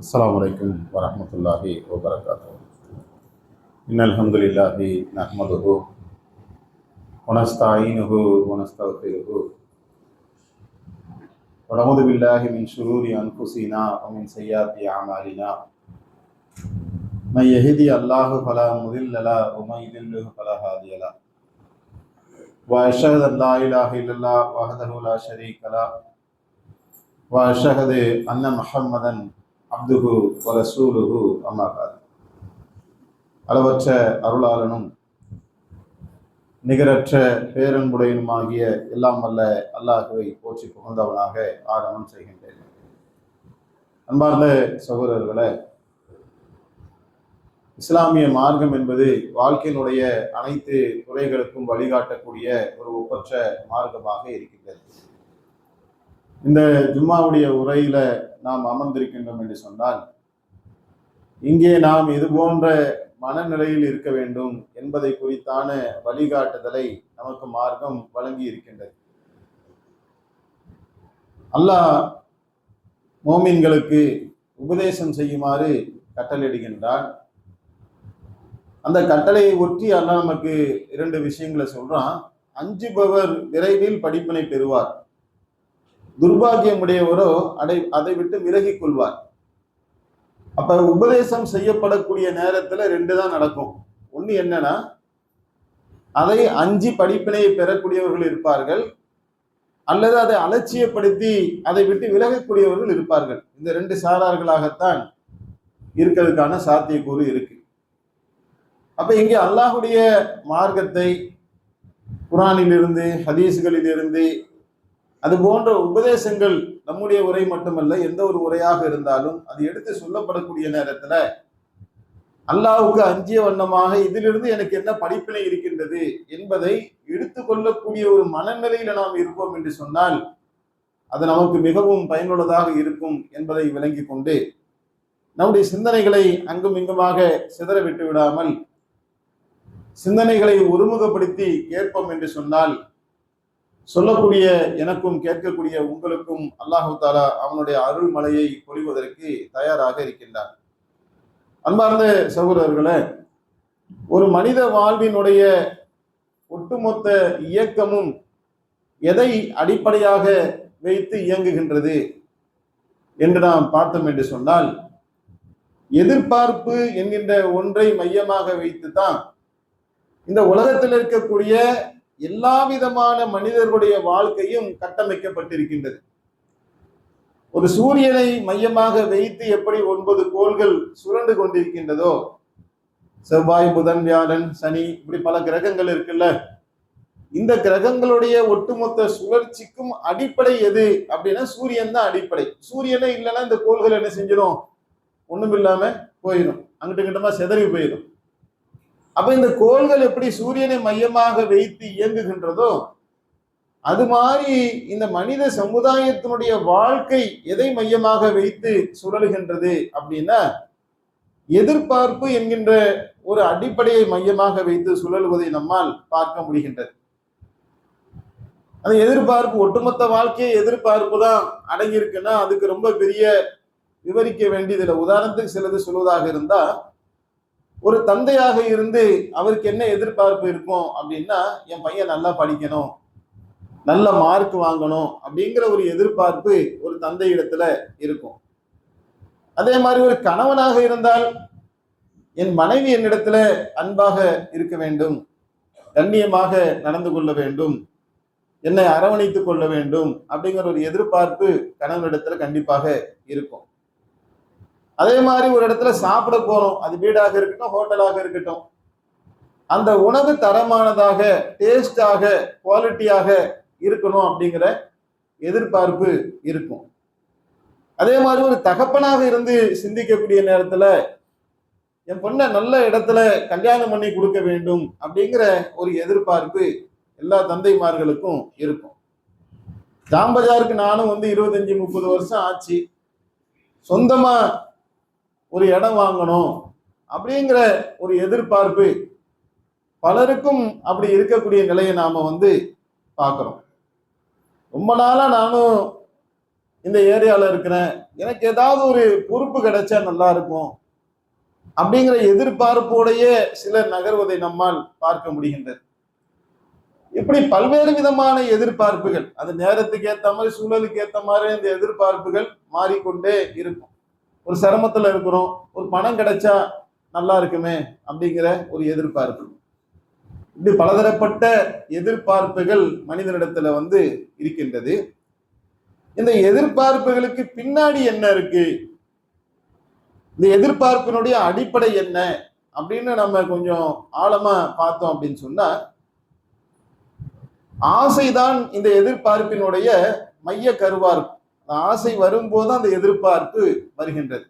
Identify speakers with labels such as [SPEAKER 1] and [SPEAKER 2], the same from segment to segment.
[SPEAKER 1] السلام عليكم ورحمة الله وبركاته. إن الحمد لله نحمده ونستعينه ونستغفره ونعوذ بالله من شرور أنفسنا ومن سيئات أعمالنا. من يهدي الله فلا مضل له ومن يضلل فلا هادي له. وأشهد أن لا إله إلا الله وحده لا شريك له وأشهد أن محمدا அப்துஹு வரசூலுஹு அம்மா பாத். அளவற்ற அருளாளனும் நிகரற்ற பேரன்புடையனுமாகிய எல்லாம் வல்ல அல்லாஹுவை போற்றி புகழ்ந்தவனாக ஆரம்பம் செய்கின்றேன். அன்பார்ந்த சகோதரர்களே, இஸ்லாமிய மார்க்கம் என்பது வாழ்க்கையினுடைய அனைத்து துறைகளுக்கும் வழிகாட்டக்கூடிய ஒரு ஒப்பற்ற மார்க்கமாக இருக்கின்றது. இந்த ஜும்மாவுடைய உரையில நாம் அமர்ந்திருக்கின்றோம் என்று சொன்னால், இங்கே நாம் இது போன்ற மனநிலையில் இருக்க வேண்டும் என்பதை குறித்தான வழிகாட்டுதலை நமக்கு மார்க்கம் வழங்கி இருக்கின்றது. அல்லாஹ் மோமின்களுக்கு உபதேசம் செய்யுமாறு கட்டளையிடுகின்றான். அந்த கட்டளையை ஒற்றி அல்லாஹ் நமக்கு இரண்டு விஷயங்களை சொல்றான். அஞ்சுபவர் விரைவில் படிப்பினை பெறுவார், துர்பாகியமுடையவரோ அதை விட்டு விலகிக் கொள்வார். அப்ப உபதேசம் செய்யப்படக்கூடிய நேரத்துல ரெண்டு தான் நடக்கும். ஒண்ணு என்னன்னா, அதை அஞ்சி படிப்பினையை பெறக்கூடியவர்கள் இருப்பார்கள், அல்லது அதை அலட்சியப்படுத்தி அதை விட்டு விலகக்கூடியவர்கள் இருப்பார்கள். இந்த ரெண்டு சாரார்களாகத்தான் இருக்கிறதுக்கான சாத்தியக்கூறு இருக்கு. அப்ப இங்கே அல்லாஹுடைய மார்க்கத்தை குர்ஆனிலிருந்து ஹதீஸ்களிலிருந்து அது போன்ற உபதேசங்கள் நம்முடைய உரை மட்டுமல்ல, எந்த ஒரு உரையாக இருந்தாலும் அது எடுத்து சொல்லப்படக்கூடிய நேரத்துல அல்லாஹ்வுக்கு அஞ்சிய வண்ணமாக இதிலிருந்து எனக்கு என்ன படிப்பினை இருக்கின்றது என்பதை எடுத்துக்கொள்ளக்கூடிய ஒரு மனநிலையில நாம் இருப்போம் என்று சொன்னால் அது நமக்கு மிகவும் பயனுள்ளதாக இருக்கும் என்பதை விளங்கி கொண்டு நம்முடைய சிந்தனைகளை அங்கும் இங்குமாக சிதற விட்டு விடாமல் சிந்தனைகளை ஒருமுகப்படுத்தி கேட்போம் என்று சொன்னால், சொல்லக்கூடிய எனக்கும் கேட்கக்கூடிய உங்களுக்கும் அல்லாஹு தாலா அவனுடைய அருள் மலையை பொழிவதற்கு தயாராக இருக்கின்றார். அன்பார்ந்த சகோதரர்களே, ஒரு மனித வாழ்வினுடைய ஒட்டுமொத்த இயக்கமும் எதை அடிப்படையாக வைத்து இயங்குகின்றது என்று நாம் பார்த்தோம் என்று சொன்னால், எதிர்பார்ப்பு என்கின்ற ஒன்றை மையமாக வைத்துத்தான் இந்த உலகத்தில் இருக்கக்கூடிய எல்லா விதமான மனிதர்களுடைய வாழ்க்கையும் கட்டமைக்கப்பட்டிருக்கின்றது. ஒரு சூரியனை மையமாக வைத்து எப்படி 9 கோள்கள் சுரண்டு கொண்டிருக்கின்றதோ, செவ்வாய், புதன், வியாழன், சனி, இப்படி பல கிரகங்கள் இருக்குல்ல, இந்த கிரகங்களுடைய ஒட்டுமொத்த சுழற்சிக்கும் அடிப்படை எது அப்படின்னா சூரியன் தான் அடிப்படை. சூரியனே இல்லைன்னா இந்த கோள்கள் என்ன செஞ்சிடும்? ஒண்ணும் இல்லாம போயிடும், அங்கிட்டு கிட்டமா செதறி போயிடும். அப்ப இந்த கோள்கள் எப்படி சூரியனை மையமாக வைத்து இயங்குகின்றதோ அது மாதிரி இந்த மனித சமுதாயத்தினுடைய வாழ்க்கை எதை மையமாக வைத்து சுழலுகின்றது அப்படின்னா எதிர்பார்ப்பு என்கின்ற ஒரு அடிப்படையை மையமாக வைத்து சுழலுவதை நம்மால் பார்க்க முடிகின்றது. அந்த எதிர்பார்ப்பு, ஒட்டுமொத்த வாழ்க்கையை எதிர்பார்ப்பு தான் அடங்கியிருக்குன்னா அதுக்கு ரொம்ப பெரிய விவரிக்க வேண்டியதில்லை. உதாரணத்துக்கு சிலது சொல்வதாக இருந்தா, ஒரு தந்தையாக இருந்து அவருக்கு என்ன எதிர்பார்ப்பு இருக்கும் அப்படின்னா, என் பையன் நல்லா படிக்கணும், நல்ல மார்க் வாங்கணும் அப்படிங்கிற ஒரு எதிர்பார்ப்பு ஒரு தந்தை இடத்துல இருக்கும். அதே மாதிரி ஒரு கணவனாக இருந்தால், என் மனைவி என்னிடத்துல அன்பாக இருக்க வேண்டும், கண்ணியமாக நடந்து கொள்ள வேண்டும், என்னை அரவணைத்துக் கொள்ள வேண்டும் அப்படிங்கிற ஒரு எதிர்பார்ப்பு கணவனிடத்துல கண்டிப்பாக இருக்கும். அதே மாதிரி ஒரு இடத்துல சாப்பிட போறோம், அது வீடாக இருக்கட்டும், ஹோட்டலாக இருக்கட்டும், அந்த உணவு தரமானதாக, டேஸ்டாக, குவாலிட்டியாக இருக்கணும் அப்படிங்கிற எதிர்பார்ப்பு இருக்கும். அதே மாதிரி ஒரு தகப்பனாக இருந்து சிந்திக்கக்கூடிய நேரத்துல என் பொண்ணை நல்ல இடத்துல கல்யாணம் பண்ணி கொடுக்க வேண்டும் அப்படிங்கிற ஒரு எதிர்பார்ப்பு எல்லா தந்தைமார்களுக்கும் இருக்கும். ஜாம்பஜாருக்கு நானும் 25-30 வருஷம் ஆச்சு, சொந்தமா ஒரு இடம் வாங்கணும் அப்படிங்கிற ஒரு எதிர்பார்ப்பு பலருக்கும் அப்படி இருக்கக்கூடிய நிலையை நாம பார்க்கிறோம். ரொம்ப நாளா நானும் இந்த ஏரியாவில் இருக்கிறேன், எனக்கு ஏதாவது ஒரு பொறுப்பு கிடைச்சா நல்லா இருக்கும் அப்படிங்கிற எதிர்பார்ப்போடையே சிலர் நகர்வதை நம்மால் பார்க்க முடிகின்றது. இப்படி பல்வேறு விதமான எதிர்பார்ப்புகள், அது நேரத்துக்கு ஏற்ற மாதிரி சூழலுக்கு ஏற்ற மாதிரி இந்த எதிர்பார்ப்புகள் மாறிக்கொண்டே இருக்கும். ஒரு சிரமத்துல இருக்கிறோம், ஒரு பணம் கிடைச்சா நல்லா இருக்குமே அப்படிங்கிற ஒரு எதிர்பார்ப்பு. இப்படி பலதரப்பட்ட எதிர்பார்ப்புகள் மனிதனிடத்துல இருக்கின்றது. இந்த எதிர்பார்ப்புகளுக்கு பின்னாடி என்ன இருக்கு, இந்த எதிர்பார்ப்பினுடைய அடிப்படை என்ன அப்படின்னு நம்ம கொஞ்சம் ஆழமா பார்த்தோம் அப்படின்னு சொன்னா, ஆசைதான் இந்த எதிர்பார்ப்பினுடைய மைய கருவா இருக்கும். ஆசை வரும்போது அந்த எதிர்பார்ப்பு வருகின்றது.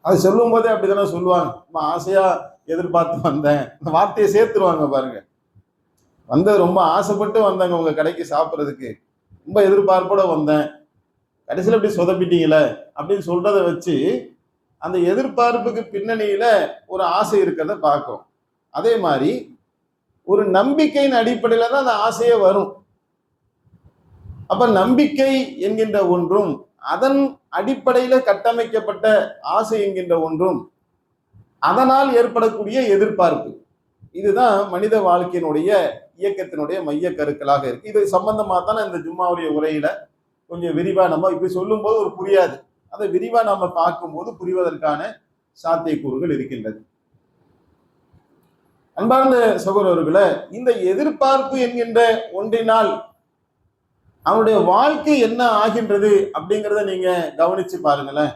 [SPEAKER 1] அது சொல்லும் போதே அப்படித்தானே சொல்லுவாங்க, ஆசையா எதிர்பார்த்து வந்தேன், இந்த வார்த்தையை சேர்த்துருவாங்க பாருங்க. ரொம்ப ஆசைப்பட்டு வந்தாங்க உங்க கடைக்கு சாப்பிட்றதுக்கு, ரொம்ப எதிர்பார்ப்போட வந்தேன், கடைசியில் இப்படி சொதப்பிட்டீங்களே அப்படின்னு சொல்றதை வச்சு அந்த எதிர்பார்ப்புக்கு பின்னணியில ஒரு ஆசை இருக்கிறத பார்க்கும். அதே மாதிரி ஒரு நம்பிக்கையின் அடிப்படையில தான் அந்த ஆசையே வரும். அப்ப நம்பிக்கை என்கின்ற ஒன்றும் அதன் அடிப்படையில கட்டமைக்கப்பட்ட ஆசை என்கின்ற ஒன்றும் அதனால் ஏற்படக்கூடிய எதிர்பார்ப்பு, இதுதான் மனித வாழ்க்கையினுடைய இயக்கத்தினுடைய மைய கருக்களாக இருக்கு. இது சம்பந்தமா தான் இந்த ஜும்மாவுடைய உரையில கொஞ்சம் விரிவா நம்ம இப்படி சொல்லும் போது ஒரு புரியாது, அதை விரிவா நம்ம பார்க்கும்போது புரிவதற்கான சாத்தியக்கூறுகள் இருக்கின்றது. அன்பார்ந்த சகோதரர்களே, இந்த எதிர்பார்ப்பு என்கின்ற ஒன்றினால் அவனுடைய வாழ்க்கை என்ன ஆகின்றது அப்படிங்கிறத நீங்க கவனிச்சு பாருங்களேன்.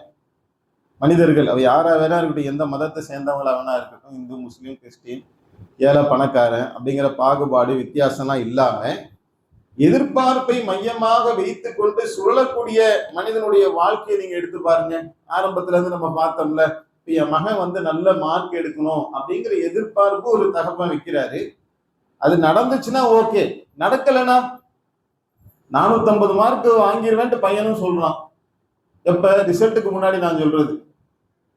[SPEAKER 1] மனிதர்கள் அவ யாரா வேணா இருக்கட்டும், எந்த மதத்தை சேர்ந்தவங்களா வேணா இருக்கட்டும், இந்து முஸ்லீம் கிறிஸ்டின் ஏழை பணக்காரன் அப்படிங்கிற பாகுபாடு வித்தியாசம்லாம் இல்லாம எதிர்பார்ப்பை மையமாக வைத்து கொண்டு சுழலக்கூடிய மனிதனுடைய வாழ்க்கையை நீங்க எடுத்து பாருங்க. ஆரம்பத்துல இருந்து நம்ம பார்த்தோம்ல, என் மகன் நல்ல மார்க் எடுக்கணும் அப்படிங்கிற எதிர்பார்ப்பு ஒரு தகப்பன் வைக்கிறாரு. அது நடந்துச்சுன்னா ஓகே, நடக்கலைன்னா 450 மார்க் வாங்கிடுவேன்ட்டு பையனும் சொல்றான். எப்ப ரிசல்ட்டுக்கு முன்னாடி நான் சொல்றது.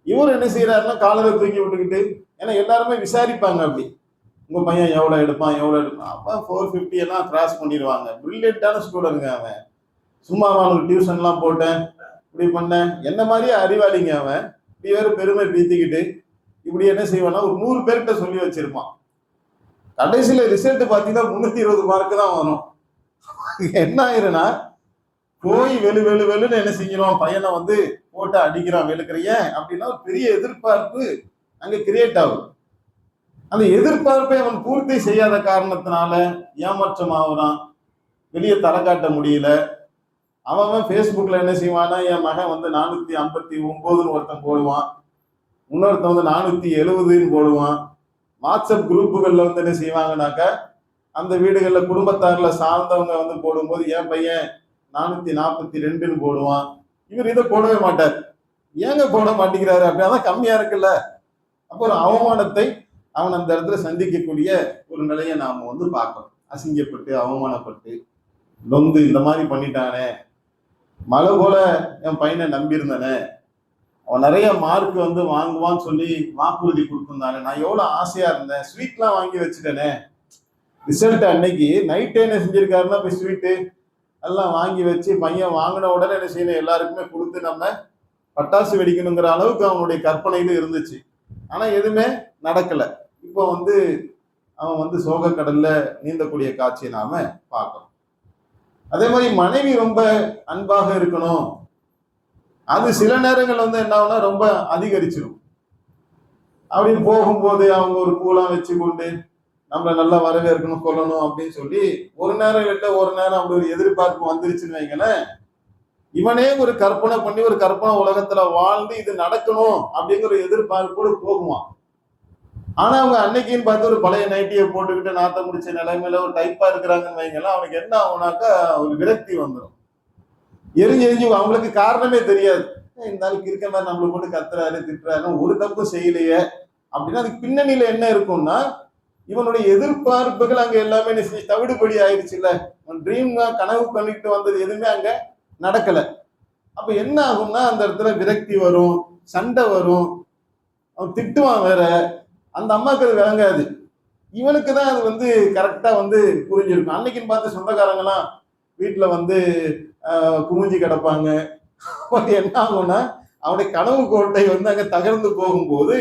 [SPEAKER 1] இவர் என்ன செய்யறாருன்னா காலரை தூக்கி விட்டுக்கிட்டு, ஏன்னா எல்லாருமே விசாரிப்பாங்க, அப்படி உங்க பையன் எவ்வளவு எடுப்பான் அப்ப 450 எல்லாம் கிராஸ் பண்ணிடுவாங்க. பிரில்லியண்டான ஸ்டூடெண்ட்ங்க அவன், சும்மா அவனுக்கு டியூஷன் எல்லாம் போட்டேன் இப்படி பண்ணேன், என்ன மாதிரியே அறிவாளிங்க அவன். இப்படி வேறு பெருமை பீத்திக்கிட்டு இப்படி என்ன செய்வான்னா ஒரு 100 பேர்கிட்ட சொல்லி வச்சிருப்பான். கடைசியில ரிசல்ட் பார்த்தீங்கன்னா 320 மார்க் தான் வரும். என்ன ஆயிருன்னா போய் வெளுன்னு என்ன செஞ்சிடும், பையனை போட்டு அடிக்கிறான், வெளுக்கிறைய அப்படின்னா ஒரு பெரிய எதிர்பார்ப்பு அங்க கிரியேட் ஆகும். அந்த எதிர்பார்ப்பை அவன் பூர்த்தி செய்யாத காரணத்தினால ஏமாற்றம் ஆகுறான், வெளியே தலை காட்ட முடியல. அவன் ஃபேஸ்புக்ல என்ன செய்வானா, என் மகன் 459 ஒருத்தன் போடுவான், இன்னொருத்தன் 470 போடுவான். வாட்ஸ்அப் குரூப்புகள்ல என்ன செய்வாங்கனாக்கா, அந்த வீடுகள்ல குடும்பத்தார்ல சார்ந்தவங்க போடும்போது என் பையன் 442 போடுவான். இவர் இதை போடவே மாட்டார். ஏங்க போட மாட்டேங்கிறாரு, அப்படின்னா கம்மியா இருக்குல்ல. அப்போ ஒரு அவமானத்தை அவன் அந்த இடத்துல சந்திக்கக்கூடிய ஒரு நிலையை நாம பார்க்கணும். அசிங்கப்பட்டு அவமானப்பட்டு இந்த மாதிரி பண்ணிட்டானே, மழை போல என் பையனை நம்பியிருந்தானே, அவன் நிறைய மார்க் வாங்குவான்னு சொல்லி வாக்குறுதி கொடுத்துருந்தானே, நான் எவ்வளவு ஆசையா இருந்தேன், ஸ்வீட்லாம் வாங்கி வச்சுட்டேனே, ரிசல்ட் அன்னைக்கு நைட்டே என்ன செஞ்சிருக்காருன்னா போய் ஸ்வீட்டு எல்லாம் வாங்கி வச்சு பையன் வாங்கின உடனே என்ன செய்யணும், எல்லாருக்குமே கொடுத்து நம்ம பட்டாசு வெடிக்கணுங்கிற அளவுக்கு அவனுடைய கற்பனையில இருந்துச்சு. ஆனா எதுவுமே நடக்கல. இப்போ அவன் சோக கடல்ல நீந்தக்கூடிய காட்சியை நாம பார்க்கணும். அதே மாதிரி மனைவி ரொம்ப அன்பாக இருக்கணும், அது சில நேரங்கள் என்ன ஆகுனா ரொம்ப அதிகரிச்சிடும். அப்படின்னு போகும்போது அவங்க ஒரு பூலாம் வச்சு கொண்டு நம்மளை நல்லா வரவேற்கணும் கொள்ளணும் அப்படின்னு சொல்லி ஒரு நேரம் இல்ல ஒரு நேரம் அப்படி ஒரு எதிர்பார்ப்பு வந்துருச்சுன்னு வைங்களேன், இவனே ஒரு கற்பனை பண்ணி ஒரு கற்பனை உலகத்துல வாழ்ந்து இது நடக்கணும் அப்படிங்கிற ஒரு எதிர்பார்ப்போடு போகுவான். ஆனா அவங்க அன்னைக்குன்னு பார்த்து ஒரு பழைய நைட்டியை போட்டுக்கிட்டு நாத்த முடிச்ச நிலைமையில ஒரு டைப்பா இருக்கிறாங்கன்னு வைங்களேன், அவனுக்கு என்ன ஆகுனாக்கா ஒரு விரக்தி வந்துடும். எரிஞ்சு அவங்களுக்கு காரணமே தெரியாது, இந்த நாளுக்கு இருக்க மாதிரி நம்மளை போட்டு கத்துறாரு திட்டுறாரு, ஒரு தப்பு செய்யலையே அப்படின்னா அதுக்கு பின்னணியில என்ன இருக்கும்னா இவனுடைய எதிர்பார்ப்புகள் அங்க எல்லாமே தவிடுபடி ஆயிடுச்சு. இல்ல ட்ரீம் கனவு பண்ணிட்டு வந்தது எதுவுமே அங்க நடக்கல. அப்ப என்ன ஆகும்னா அந்த இடத்துல விரக்தி வரும், சண்டை வரும், அவன் திட்டுவான் வேற. அந்த அம்மாவுக்கு அது விளங்காது, இவனுக்கு தான் அது கரெக்டா புரிஞ்சிருக்கும். அன்னைக்குன்னு பார்த்து சொந்தக்காரங்களாம் வீட்டுல வந்து குமிஞ்சி கிடப்பாங்க. என்ன ஆகும்னா அவனுடைய கனவு கோட்டை வந்து அங்க தகர்ந்து போகும்போது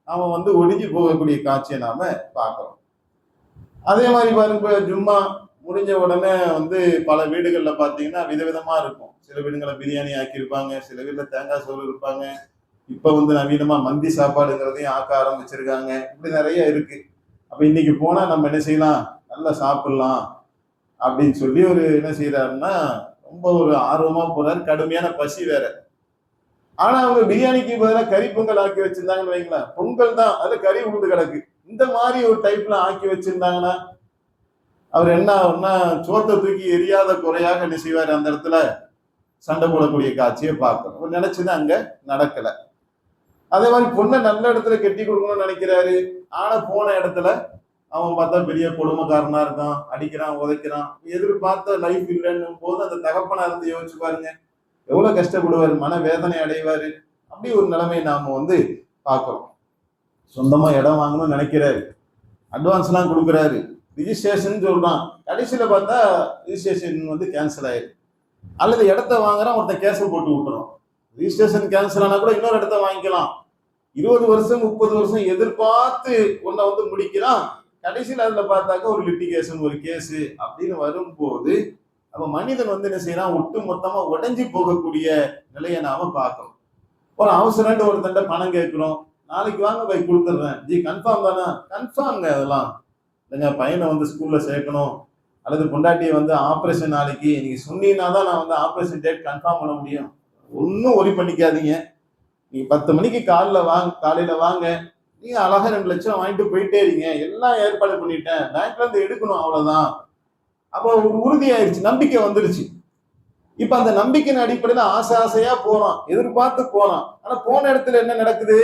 [SPEAKER 1] அவன் வந்து ஒடுங்கி போகக்கூடிய காட்சியை நாம பார்க்கிறோம். அதே மாதிரி பாருங்க, ஜும்மா முடிஞ்ச உடனே வந்து பல வீடுகள்ல பாத்தீங்கன்னா விதவிதமா இருக்கும். சில வீடுகளை பிரியாணி ஆக்கியிருப்பாங்க, சில வீட்டுல தேங்காய் சோறு இருப்பாங்க. இப்ப வந்து நவீனமா மந்தி சாப்பாடுங்கிறதையும் ஆக்க ஆரம்பிச்சிருக்காங்க. இப்படி நிறைய இருக்கு. அப்ப இன்னைக்கு போனா நம்ம என்ன செய்யலாம், நல்லா சாப்பிடலாம் அப்படின்னு சொல்லி ஒரு என்ன செய்யறாருன்னா ரொம்ப ஒரு ஆர்வமா போறாரு. கடுமையான பசி வேற. ஆனா அவங்க பிரியாணிக்கு பதிலாக கறி பொங்கல் ஆக்கி வச்சிருந்தாங்கன்னு வைங்களேன், பொங்கல் தான் அது கறி உளுந்து கிடக்கு. இந்த மாதிரி ஒரு டைப்ல ஆக்கி வச்சிருந்தாங்கன்னா அவர் என்ன ஆகும்னா சோத்தை தூக்கி எரியாத குறையாக என்ன செய்வார், அந்த இடத்துல சண்டை போடக்கூடிய காட்சியை பார்க்கணும் நினைச்சுதான் அங்க நடக்கல. அதே மாதிரி பொண்ணை நல்ல இடத்துல கெட்டி கொடுக்கணும்னு நினைக்கிறாரு. ஆனா போன இடத்துல அவன் பார்த்தா பெரிய கொடுமைக்காரனா இருக்கான், அடிக்கிறான், உதைக்கிறான். எதிர்பார்த்த லைஃப் இல்லைன்னு போது அந்த தகப்பனா இருந்து யோசிச்சு பாருங்க, எவ்வளவு கஷ்டப்படுவாரு, மன வேதனை அடைவாரு. அப்படி ஒரு நிலைமை நாம வந்து பார்க்கிறோம். சொந்தமா இடம் வாங்கணும்னு நினைக்கிறாரு, அட்வான்ஸ் எல்லாம் கொடுக்குறாரு, ரிஜிஸ்ட்ரேஷன் சொல்றான். கடைசியில பார்த்தா ரிஜிஸ்ட்ரேஷன் வந்து கேன்சல் ஆயிரு. அல்லது இடத்த வாங்குறான், ஒருத்தன் கேன்சல் போட்டு விட்டுறோம். ரிஜிஸ்ட்ரேஷன் கேன்சல் ஆனா கூட இன்னொரு இடத்த வாங்கிக்கலாம். 20 வருஷம் 30 வருஷம் எதிர்பார்த்து உன்னை வந்து முடிக்கிறான். கடைசியில் அதுல பார்த்தாக்க ஒரு லிட்டிகேஷன், ஒரு கேஸ் அப்படின்னு வரும்போது அப்ப மனிதன் வந்து என்ன செய்யறான், ஒட்டு மொத்தமா உடைஞ்சு போகக்கூடிய நிலையை நாம பார்க்கிறோம். ஒரு அவசரம் ஒருத்தண்ட பணம் கேட்கிறோம், நாளைக்கு வாங்க போய் கொடுத்துட்றேன், ஜி கன்ஃபார்ம் தானே? கன்ஃபார்ம்ங்க. அதெல்லாம் இல்லைங்க, பையனை வந்து ஸ்கூல்ல சேர்க்கணும், அல்லது பொண்டாட்டியை வந்து ஆப்ரேஷன் நாளைக்கு நீங்க சொன்னீங்கன்னா தான் நான் வந்து ஆப்ரேஷன் டேட் கன்ஃபார்ம் பண்ண முடியும். ஒன்றும் ஒரி பண்ணிக்காதீங்க, நீங்க 10 மணிக்கு காலையில வாங்க, நீங்க அழகா 2 லட்சம் வாங்கிட்டு போயிட்டே இருங்க, எல்லாம் ஏற்பாடு பண்ணிட்டேன், பேங்க்ல இருந்து எடுக்கணும், அவ்வளவுதான். அப்போ ஒரு உறுதி ஆயிடுச்சு, நம்பிக்கை வந்துருச்சு. இப்ப அந்த நம்பிக்கையின் அடிப்படையில ஆசை ஆசையா போறான், எதிர்பார்த்து போறான். ஆனா போன இடத்துல என்ன நடக்குது,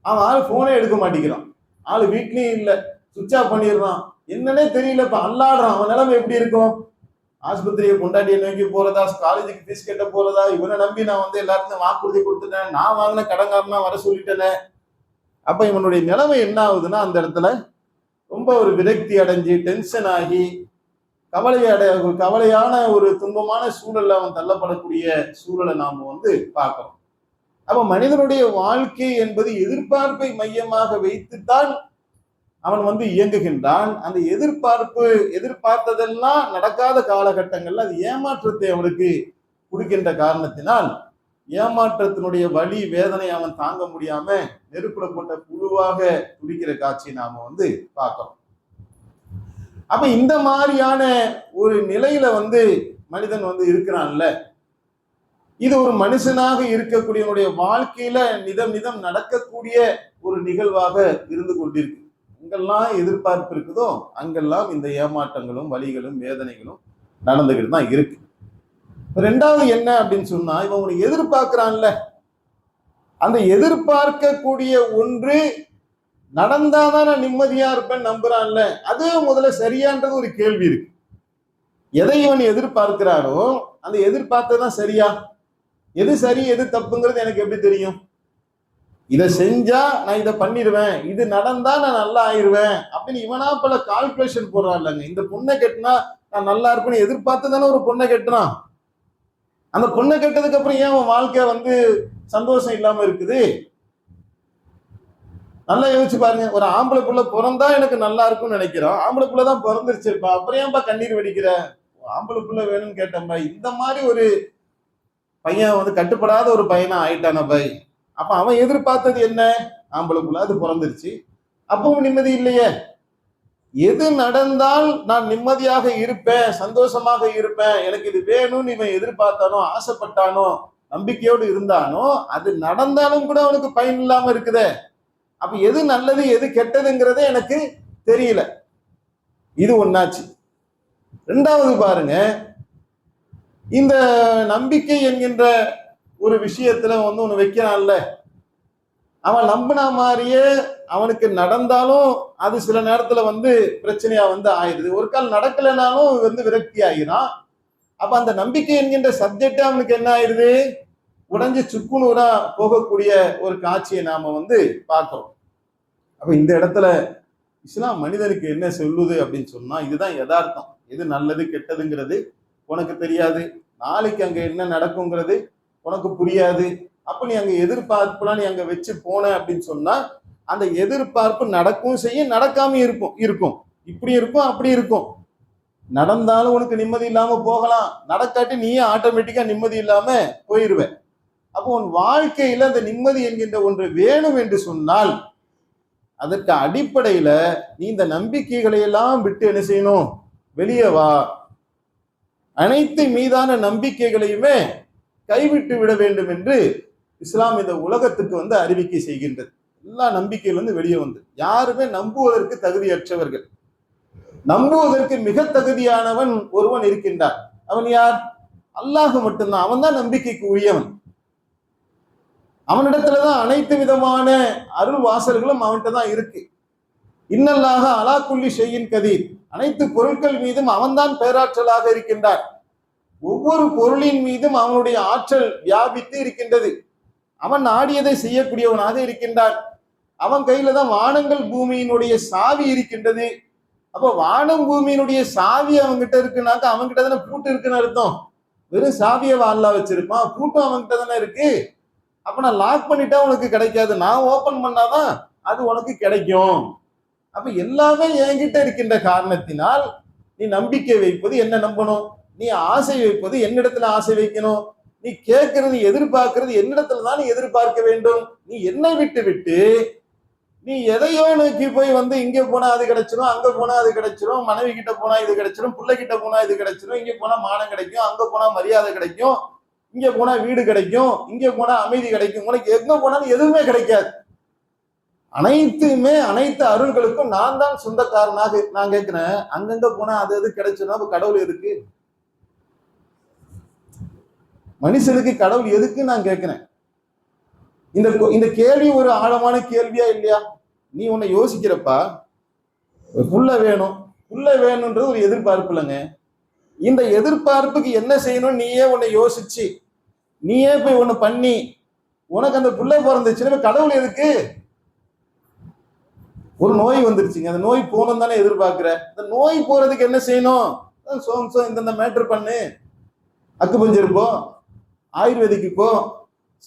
[SPEAKER 1] அவன் ஆள் போனே எடுக்க மாட்டேங்கிறான், ஆள் வீட்லயும் இல்ல, சுவிட்ச் ஆஃப் பண்ணிடுறான், என்னன்னே தெரியல. இப்ப அல்லாடுறான். அவன் நிலைமை எப்படி இருக்கும்? ஆஸ்பத்திரியை பொண்டாட்டியை நோக்கி போறதா, காலேஜுக்கு ஃபீஸ் கட்ட போறதா, இவனை நம்பி நான் வந்து எல்லாருக்கும் வாக்குறுதி கொடுத்துட்டேன், நான் வாங்கின கடன்காரனா வர சொல்லிட்டேனே. அப்ப இவனுடைய நிலைமை என்ன ஆகுதுன்னா அந்த இடத்துல ரொம்ப ஒரு விரக்தி அடைஞ்சு டென்ஷன் ஆகி கவலையான ஒரு துன்பமான சூழல்ல அவன் தள்ளப்படக்கூடிய சூழலை நாம வந்து பார்க்கிறோம். அப்ப மனிதனுடைய வாழ்க்கை என்பது எதிர்பார்ப்பை மையமாக வைத்துத்தான் அவன் வந்து இயங்குகின்றான். அந்த எதிர்பார்த்ததெல்லாம் நடக்காத காலகட்டங்கள்ல அது ஏமாற்றத்தை அவனுக்கு கொடுக்கின்ற காரணத்தினால் ஏமாற்றத்தினுடைய வலி வேதனை அவன் தாங்க முடியாம நெருப்புல போட்ட புழுவாக துடிக்கிற காட்சியை நாம வந்து பார்க்கிறோம். அப்ப இந்த மாதிரியான ஒரு நிலையில வந்து மனிதன் வந்து இருக்கிறான்ல, இது ஒரு மனுஷனாக இருக்கக்கூடியவனுடைய வாழ்க்கையில நிதம் நடக்கக்கூடிய ஒரு நிகழ்வாக இருந்து கொண்டிருக்கு. எங்கெல்லாம் எதிர்பார்ப்பு இருக்குதோ அங்கெல்லாம் இந்த ஏமாற்றங்களும் வலிகளும் வேதனைகளும் நடந்துகிட்டு தான் இருக்கு. ரெண்டாவது என்ன அப்படின்னு சொன்னா, இவன் உனக்கு எதிர்பார்க்கிறான்ல, அந்த எதிர்பார்க்கக்கூடிய ஒன்று நடந்தாதான் நான் நிம்மதியா இருப்பேன் நம்புறான்ல, அது முதல்ல சரியான்றது ஒரு கேள்வி இருக்கு. எதை இவன் எதிர்பார்க்கிறானோ அந்த எதிர்பார்த்ததான் சரியா? எது சரி எது தப்புங்கிறது எனக்கு எப்படி தெரியும்? இதை செஞ்சா நான் இதை பண்ணிடுவேன், இது நடந்தா நான் நல்லா ஆயிடுவேன் அப்படின்னு இவனா பல கால்குலேஷன் போடுறான் இல்லைங்க. இந்த பொண்ணை கட்டினா நான் நல்லா இருப்பேன்னு எதிர்பார்த்து தானே ஒரு பொண்ணை கட்டுறான். அந்த பொண்ணை கெட்டதுக்கு அப்புறம் ஏன் அவன் வாழ்க்கை வந்து சந்தோஷம் இல்லாம இருக்குது? நல்லா யோசிச்சு பாருங்க. ஒரு ஆம்பளை புள்ள பிறந்தா எனக்கு நல்லா இருக்கும்னு நினைக்கிறோம், ஆம்பளை புள்ள தான் பிறந்துருச்சுப்பா, அப்புறம் ஏன்பா கண்ணீர் வெடிக்கிற? ஆம்பளை புள்ள வேணும்னு கேட்டப்பா. இந்த மாதிரி ஒரு பையன் வந்து கட்டுப்படாத ஒரு பையனா ஆயிட்டான பை. அப்ப அவன் எதிர்பார்த்தது என்ன? ஆம்பளை புள்ள, அது பிறந்துருச்சு, அப்பவும் நிம்மதி இல்லையே. எது நடந்தால் நான் நிம்மதியாக இருப்பேன், சந்தோஷமாக இருப்பேன், எனக்கு இது வேணும்னு இவன் எதிர்பார்த்தானோ, ஆசைப்பட்டானோ, நம்பிக்கையோடு இருந்தானோ, அது நடந்தாலும் கூட அவனுக்கு பயன் இல்லாம இருக்குதே. அப்ப எது நல்லது எது கெட்டதுங்கிறதே எனக்கு தெரியல. இது ஒன்னாச்சு. ரெண்டாவது பாருங்க, இந்த நம்பிக்கை என்கின்ற ஒரு விஷயத்துல வந்து ஒண்ணு வைக்கிறான்ல, அவன் நம்பின மாதிரியே அவனுக்கு நடந்தாலும் அது சில நேரத்துல வந்து பிரச்சனையா வந்து ஆயிடுது. ஒரு கால் நடக்கலைனாலும் வந்து விரக்தி ஆகிறான். அப்ப அந்த நம்பிக்கை என்கின்ற சப்ஜெக்ட் அவனுக்கு என்ன ஆயிடுது, உடைஞ்சு சுக்குநூறா போகக்கூடிய ஒரு காட்சியை நாம வந்து பார்க்கிறோம். அப்ப இந்த இடத்துல இஸ்லாம் மனிதனுக்கு என்ன சொல்லுது அப்படின்னு சொன்னா, இதுதான் யதார்த்தம். எது நல்லது கெட்டதுங்கிறது உனக்கு தெரியாது. நாளைக்கு அங்க என்ன நடக்குங்கிறது உனக்கு புரியாது. அப்ப நீ அங்க எதிர்பார்ப்புலாம் நீ அங்க வச்சு போன அப்படின்னு சொன்னா, அந்த எதிர்பார்ப்பு நடக்கும் செய்யும், நடக்காம இருக்கும் இருக்கும். இப்படி இருக்கும், அப்படி இருக்கும். நடந்தாலும் உனக்கு நிம்மதி இல்லாம போகலாம், நடக்காட்டி நீயே ஆட்டோமேட்டிக்கா நிம்மதி இல்லாம போயிருவ. அப்போ உன் வாழ்க்கையில அந்த நிம்மதி என்கின்ற ஒன்று வேணும் என்று சொன்னால், அதற்கு அடிப்படையில நீ இந்த நம்பிக்கைகளை எல்லாம் விட்டு என்ன செய்யணும்? வெளியே வா. அனைத்து மீதான நம்பிக்கைகளையுமே கைவிட்டு விட வேண்டும் என்று இஸ்லாம் இந்த உலகத்துக்கு வந்து அறிவிக்கை செய்கின்றது. எல்லா நம்பிக்கையிலிருந்து வெளியே வந்து, யாருமே நம்புவதற்கு தகுதியற்றவர்கள். நம்புவதற்கு மிக தகுதியானவன் ஒருவன் இருக்கின்றான். அவன் யார்? அல்லாஹ் மட்டும்தான். அவன் தான் நம்பிக்கைக்கு உரியவன். அவனிடத்துலதான் அனைத்து விதமான அருள் வாசல்களும் அவன்கிட்ட தான் இருக்கு. இன்னல்லாக அலா குல்லி ஷைஇன் கதீர். அனைத்து பொருட்கள் மீதும் அவன்தான் பேராற்றலாக இருக்கின்றான். ஒவ்வொரு பொருளின் மீதும் அவனுடைய ஆற்றல் வியாபித்து இருக்கின்றது. அவன் நாடியதை செய்யக்கூடியவனாக இருக்கின்றான். அவன் கையில தான் வானங்கள் பூமியினுடைய சாவி இருக்கின்றது. அப்போ வானம் பூமியினுடைய சாவி அவன்கிட்ட இருக்குனாக்கா அவன்கிட்ட தானே பூட்டு இருக்குன்னு அர்த்தம். வெறும் சாவியை அல்லாஹ் வச்சிருப்பான், பூட்டும் அவன்கிட்ட தானே இருக்கு. அப்ப நான் லாக் பண்ணிட்டா உனக்கு கிடைக்காது, நான் ஓபன் பண்ணாதான் அது உனக்கு கிடைக்கும். அப்ப எல்லாமே என்கிட்ட இருக்கின்ற காரணத்தினால் நீ நம்பிக்கை வைப்பது என்ன நம்பணும், நீ ஆசை வைப்பது என்னிடத்துல ஆசை வைக்கணும், நீ கேட்கறது எதிர்பார்க்கிறது என்னிடத்துல தான் நீ எதிர்பார்க்க வேண்டும். நீ என்னை விட்டு விட்டு நீ எதையோ நோக்கி போய் வந்து இங்க போனா அது கிடைச்சிரும், அங்க போனா அது கிடைச்சிரும், மனைவி கிட்ட போனா இது கிடைச்சிரும், பிள்ளை கிட்ட போனா இது கிடைச்சிரும், இங்க போனா மானம் கிடைக்கும், அங்க போனா மரியாதை கிடைக்கும், இங்க போனா வீடு கிடைக்கும், இங்க போனா அமைதி கிடைக்கும். உனக்கு எங்க போனாலும் எதுவுமே கிடைக்காது. அனைத்துமே அனைத்து அருள்களுக்கும் நான் தான் சொந்தக்காரனாக. நான் கேட்கிறேன், அங்கங்க போனா அது எது கிடைச்சுன்னா கடவுள் எதுக்கு? மனுஷனுக்கு கடவுள் எதுக்கு நான் கேட்கிறேன். இந்த கேள்வி ஒரு ஆழமான கேள்வியா இல்லையா? நீ உன்னை யோசிக்கிறப்பா, புள்ள வேணும், புள்ள வேணும்ன்றது ஒரு எதிர்பார்ப்பு இல்லைங்க. இந்த எதிர்பார்ப்புக்கு என்ன செய்யணும் நீயே உன்னை யோசிச்சு நீயே போய் ஒண்ணு பண்ணி உனக்கு அந்த புள்ள பிறந்துச்சுன்னா கடவுள் எதுக்கு? ஒரு நோய் வந்துருச்சுங்க, அந்த நோய் போகணும் தானே எதிர்பார்க்கிற. இந்த நோய் போறதுக்கு என்ன செய்யணும்? இந்த மேட்ரு பண்ணு, அக்குபஞ்சர் போ, ஆயுர்வேதிக்கு போ,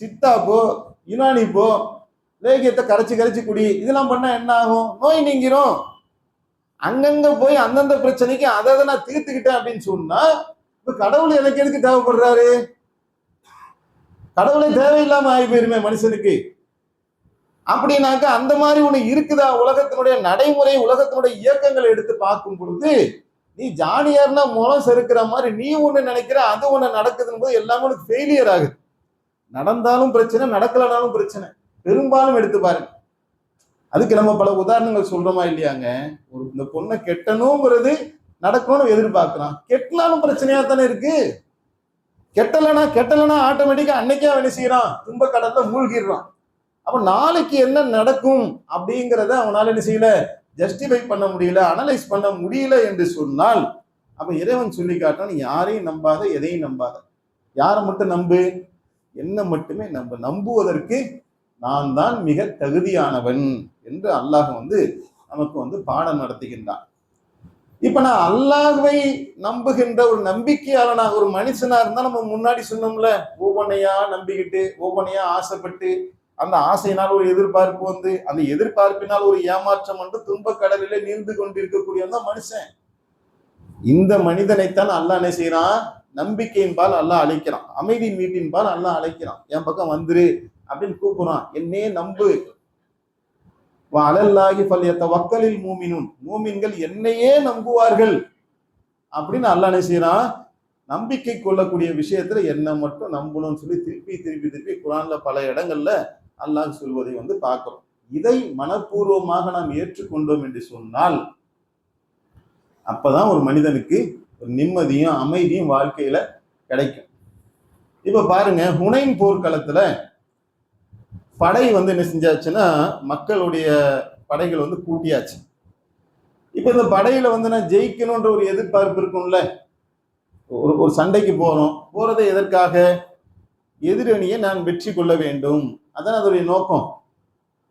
[SPEAKER 1] சித்தா போ, யுனானி போ, லேகியத்தை கரைச்சி கரைச்சி குடி. இதெல்லாம் பண்ணா என்ன ஆகும்? நோய் நீங்கிரும். அங்கங்க போய் அந்தந்த பிரச்சனைக்கு அதை நான் தீர்த்துக்கிட்டேன் அப்படின்னு சொன்னா இப்ப கடவுள் எனக்கு எதுக்கு தேவைப்படுறாரு? கடவுளே தேவையில்லாம ஆகி போயிருமே மனுஷனுக்கு. அப்படின்னாக்கா அந்த மாதிரி ஒண்ணு இருக்குதா? உலகத்தினுடைய நடைமுறை, உலகத்தினுடைய இயக்கங்களை எடுத்து பார்க்கும் பொழுது நீ ஜானியார்னா மூலம் செருக்கிற மாதிரி நீ ஒண்ணு நினைக்கிற, அது ஒண்ணு நடக்குதுன்னு போது எல்லாமே உனக்கு ஃபெயிலியர் ஆகுது. நடந்தாலும் பிரச்சனை, நடக்கலனாலும் பிரச்சனை. பெரும்பாலும் எடுத்து பாருங்க. அதுக்கு நம்ம பல உதாரணங்கள் சொல்றோமா இல்லையாங்க? ஒரு இந்த பொண்ணை கெட்டணுங்கிறது நடக்கணும்னு எதிர்பார்க்கலாம், கெட்டலாலும் பிரச்சனையா தானே இருக்கு. கெட்டலனா ஆட்டோமேட்டிக்கா அன்னைக்கே அவன் செய்யறான், துன்ப கடல்ல மூழ்கிடுறான். அப்ப நாளைக்கு என்ன நடக்கும் அப்படிங்கிறத அவனால என்ன செய்யல, ஜஸ்டிஃபை பண்ண முடியல, அனலைஸ் பண்ண முடியல என்று சொன்னால், அப்ப இறைவன் சொல்லி காட்டான், நீ யாரையும் நம்பாத, எதையும் நம்பாத. யாரை மட்டும் நம்பு? என்ன மட்டுமே நம்பு. நம்புவதற்கு நான் தான் மிக தகுதியானவன் என்று அல்லாஹ் நமக்கு பாடம் நடத்துகின்றான். இப்ப நான் அல்லாஹ்வை நம்புகின்ற ஒரு நம்பிக்கையாளனாக ஒரு மனுஷனா இருந்தா, நம்ம முன்னாடி சொன்னோம்ல, ஒவ்வொன்னையா நம்பிக்கிட்டு ஒவ்வொன்னையா ஆசைப்பட்டு அந்த ஆசையினால் ஒரு எதிர்பார்ப்பு அந்த எதிர்பார்ப்பினால் ஒரு ஏமாற்றம் துன்ப கடலிலே நீந்து கொண்டிருக்கக்கூடியவன் மனுஷன். இந்த மனிதனைத்தான் அல்லாஹ் என்ன செய்யறான்? நம்பிக்கையின்பால் அல்லாஹ் அழைக்கிறான், அமைதியின் வீட்டின்பால் அல்லாஹ் அழைக்கிறான். என் பக்கம் வந்துரு அப்படின்னு கூப்பிடுறான். என்னே நம்பு. அலல்லாஹி ஃபல்யதவக்கலில் மூமினூன். மூமின்கள் என்னையே நம்புவார்கள் அப்படின்னு அல்லாஹ் என்ன செய்யறான்? நம்பிக்கை கொள்ளக்கூடிய விஷயத்துல என்ன மட்டும் நம்பணும்னு சொல்லி திருப்பி திருப்பி திருப்பி குர்ஆன்ல பல இடங்கள்ல அல்லாஹ் சொல்வதை பார்க்கிறோம். இதை மனப்பூர்வமாக நாம் ஏற்றுக்கொண்டோம் என்று சொன்னால் அப்பதான் ஒரு மனிதனுக்கு ஒரு நிம்மதியும் அமைதியும் வாழ்க்கையில கிடைக்கும். இப்ப பாருங்க, ஹுனைன் போர்க்களத்துல படை என்ன செஞ்சாச்சுன்னா, மக்களுடைய படைகள் கூட்டியாச்சு. இப்ப இந்த படையில நான் ஜெயிக்கணும்ன்ற ஒரு எதிர்பார்ப்பு இருக்கும்ல. ஒரு சண்டைக்கு போறதை எதற்காக? எதிரணியை நான் வெற்றி கொள்ள வேண்டும், அதான் அதோடைய நோக்கம்.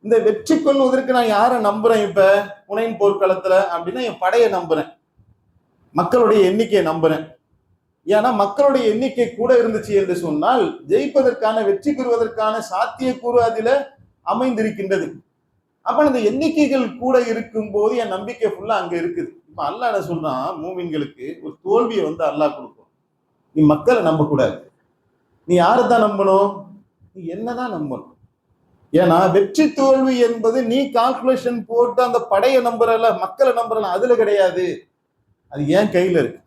[SPEAKER 1] இந்த வெற்றி கொள்வதற்கு நான் யாரை நம்புறேன்? இப்ப புனைன் போர்க்களத்துல அப்படின்னா என் படையை நம்புறேன், மக்களுடைய எண்ணிக்கையை நம்புறேன். ஏன்னா மக்களுடைய எண்ணிக்கை கூட இருந்துச்சு என்று சொன்னால் ஜெயிப்பதற்கான, வெற்றி பெறுவதற்கான சாத்தியக்கூறு அதுல அமைந்திருக்கின்றது. அப்ப அந்த எண்ணிக்கைகள் கூட இருக்கும் போது என் நம்பிக்கை ஃபுல்லா அங்க இருக்குது. இப்ப அல்லாஹ் என்ன சொல்றான், மூமின்களுக்கு ஒரு தோல்வியை வந்து அல்லாஹ் கொடுக்கும். நீ மக்களை நம்ப கூடாது, நீ யாரைத்தான் நம்பணும்? நீ என்னதான் நம்பணும். ஏன்னா வெற்றி தோல்வி என்பது நீ கால்குலேஷன் போட்டு அந்த படையை நம்புறல, மக்களை நம்புறல, அதுல கிடையாது. அது ஏன் கையில இருக்கு.